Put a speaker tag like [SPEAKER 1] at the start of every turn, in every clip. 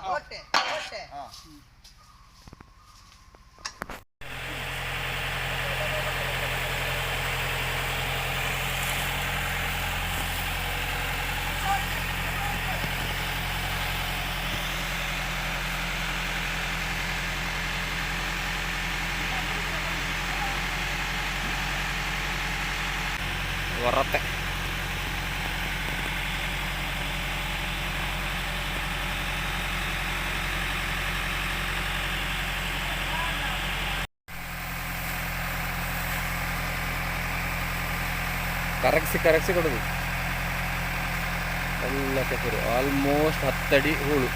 [SPEAKER 1] ಹೊರತೆ ಕರಗಿಸಿ ಕೊಡೋದು ಎಲ್ಲ ಕೆಸರು. ಆಲ್ಮೋಸ್ಟ್ 10 ಅಡಿ ಹೂಳು.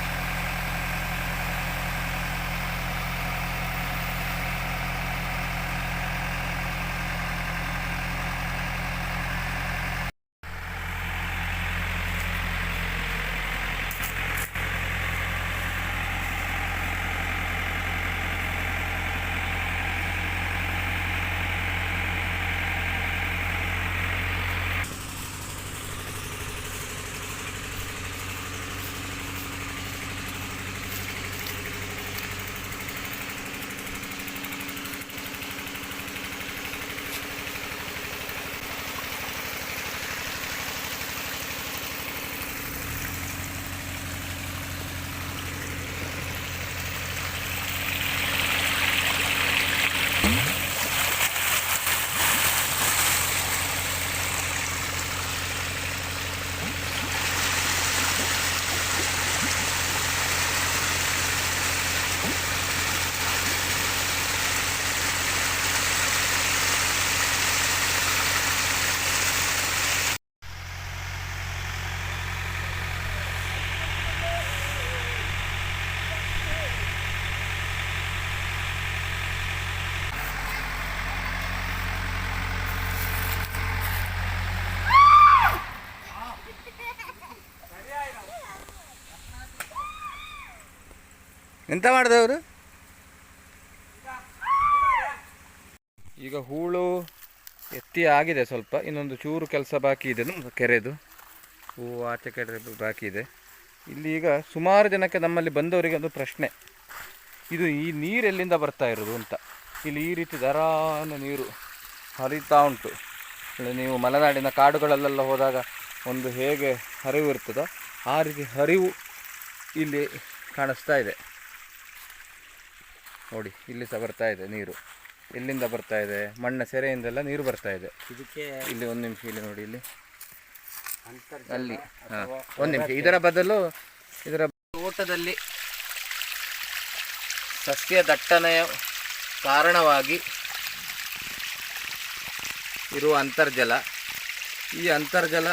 [SPEAKER 1] ಎಂತ ಮಾಡಿದವರು ಈಗ ಹೂಳು ಎತ್ತಿ ಆಗಿದೆ. ಸ್ವಲ್ಪ ಇನ್ನೊಂದು ಚೂರು ಕೆಲಸ ಬಾಕಿ ಇದೆ. ಕೆರೆದು ಹೂವು ಆಚೆ ಕಡೆ ಬಾಕಿ ಇದೆ. ಇಲ್ಲಿ ಈಗ ಸುಮಾರು ಜನಕ್ಕೆ ನಮ್ಮಲ್ಲಿ ಬಂದವರಿಗೆ ಒಂದು ಪ್ರಶ್ನೆ, ಇದು ಈ ನೀರು ಎಲ್ಲಿಂದ ಬರ್ತಾ ಇರೋದು ಅಂತ. ಇಲ್ಲಿ ಈ ರೀತಿ ಧಾರಾಳ ನೀರು ಹರಿತಾ ಉಂಟು. ನೀವು ಮಲೆನಾಡಿನ ಕಾಡುಗಳಲ್ಲೆಲ್ಲ ಹೋದಾಗ ಒಂದು ಹೇಗೆ ಹರಿವು ಇರ್ತದೋ ಆ ರೀತಿ ಹರಿವು ಇಲ್ಲಿ ಕಾಣಿಸ್ತಾ ಇದೆ. ನೋಡಿ, ಇಲ್ಲಿ ಸಹ ಬರ್ತಾ ಇದೆ ನೀರು. ಎಲ್ಲಿಂದ ಬರ್ತಾ ಇದೆ? ಮಣ್ಣ ಸೆರೆಯಿಂದೆಲ್ಲ ನೀರು ಬರ್ತಾ ಇದೆ. ಇದಕ್ಕೆ ಇಲ್ಲಿ ಒಂದು ನಿಮಿಷ, ಇಲ್ಲಿ ನೋಡಿ, ಇಲ್ಲಿ ಅಲ್ಲಿ ಒಂದು ನಿಮಿಷ. ಇದರ ಬದಲು ಇದರ ತೋಟದಲ್ಲಿ ಸಸ್ಯ ದಟ್ಟಣೆಯ ಕಾರಣವಾಗಿ ಇರುವ ಅಂತರ್ಜಲ, ಈ ಅಂತರ್ಜಲ